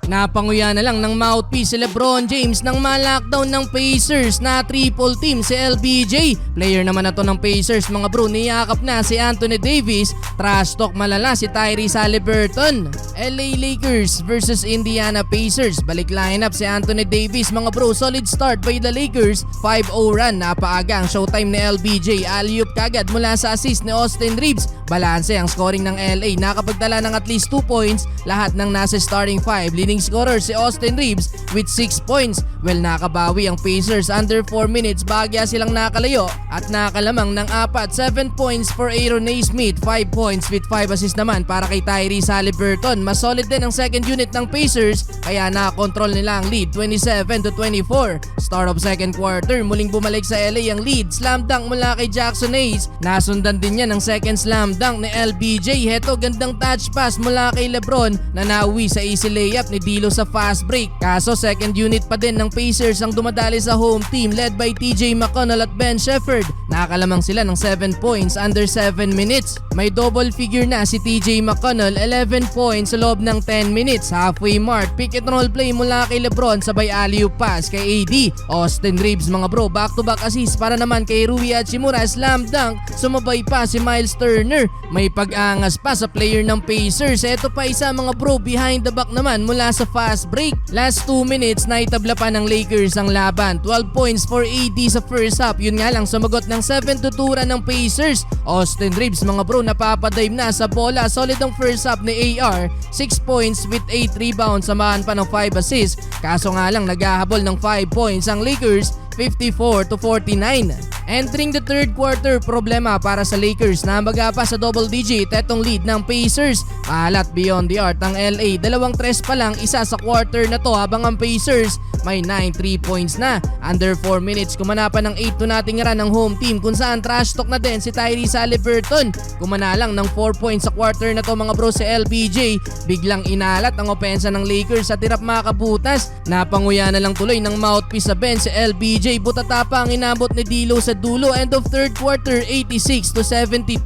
Napanguya na lang ng mouthpiece si Lebron James nang ma-lockdown ng Pacers na triple team si LBJ. Player naman na to ng Pacers mga bro, niyakap na si Anthony Davis. Trash talk malala si Tyrese Haliburton. LA Lakers versus Indiana Pacers. Balik lineup si Anthony Davis mga bro, solid start by the Lakers. 5-0 run, napaaga ang showtime ni LBJ. Alley-oop kagad mula sa assist ni Austin Reeves. Balanse ang scoring ng LA, nakapagdala ng at least 2 points lahat ng nasa starting 5. Leading scorer si Austin Reeves with 6 points. Well, nakabawi ang Pacers under 4 minutes, bagya silang nakalayo at nakalamang ng 7 points for Aaron Nesmith, 5 points with 5 assists naman para kay Tyrese Haliburton. Mas solid din ang second unit ng Pacers kaya nakakontrol nila ang lead 27-24. Start of second quarter, muling bumalik sa LA ang lead. Slam dunk mula kay Jackson Hayes, nasundan din niya ng second slam dunk ni LBJ. Heto, gandang touch pass mula kay Lebron na nauwi sa easy layup ni D'Lo sa fast break. Kaso second unit pa din ng Pacers ang dumadali sa home team led by TJ McConnell at Ben Shepherd. Nakalamang sila ng 7 points under 7 minutes. May double figure na si TJ McConnell, 11 points sa loob ng 10 minutes. Halfway mark, pick and roll play mula kay Lebron, sabay alley-oop pass kay AD. Austin Reeves mga bro, back-to-back assist para naman kay Rui Hachimura, slam dunk. Sumabay pa si Miles Turner. May pag-angas pa sa player ng Pacers. Eto pa isa mga bro, behind the back naman mula sa fast break. Last 2 minutes na itabla pa ng Lakers ang laban. 12 points for AD sa first half. Yun nga lang, sumagot ng 7-2 run ng Pacers. Austin Reeves mga bro, napapadive na sa bola. Solid ang first half ni AR. 6 points with 8 rebounds, samahan pa ng 5 assists. Kaso nga lang, naghahabol ng 5 points ang Lakers, 54-49. Entering the third quarter, problema para sa Lakers na maga pa sa double digit etong lead ng Pacers. Alat beyond the arc ang LA, 2-3 pa lang isa sa quarter na to habang ang Pacers may 9 3 points na. Under 4 minutes, kumana pa ng 8-2 nating run ng home team kung saan trash talk na din si Tyrese Haliburton. Kumana lang ng 4 points sa quarter na to mga bro si LBJ. Biglang inalat ang opensa ng Lakers at hirap makabutas. Napanguya na lang tuloy ng mouthpiece sa bench si LBJ. Butata pa ang inabot ni D'Lo sa dulo. End of third quarter, 86-72.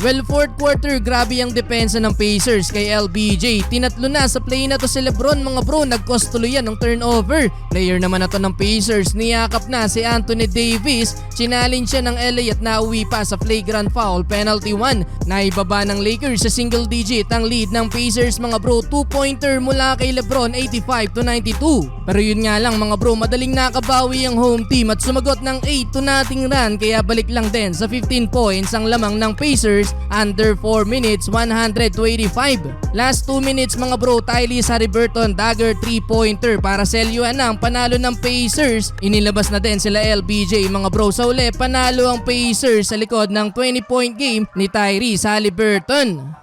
Well, fourth quarter, grabe ang depensa ng Pacers kay LBJ. Tinatlo na sa play na to si Lebron mga bro, nag-cost tuloy yan ng turnover. Player naman na to ng Pacers, niyakap na si Anthony Davis. Challenge siya ng LA at nauwi pa sa flagrant foul, penalty 1. Naibaba ng Lakers sa single digit ang lead ng Pacers mga bro. 2-pointer mula kay Lebron, 85-92. Pero yun nga lang mga bro, madaling nakabawi ang home team at sumagot ng 8-2 nating run, kaya balik lang din sa 15 points ang lamang ng Pacers under 4 minutes, 100-85. Last 2 minutes mga bro, Tyrese Haliburton dagger 3-pointer para selyuhan ang panalo ng Pacers. Inilabas na din sila LBJ mga bro. Sa uli, panalo ang Pacers sa likod ng 20-point game ni Tyrese Haliburton.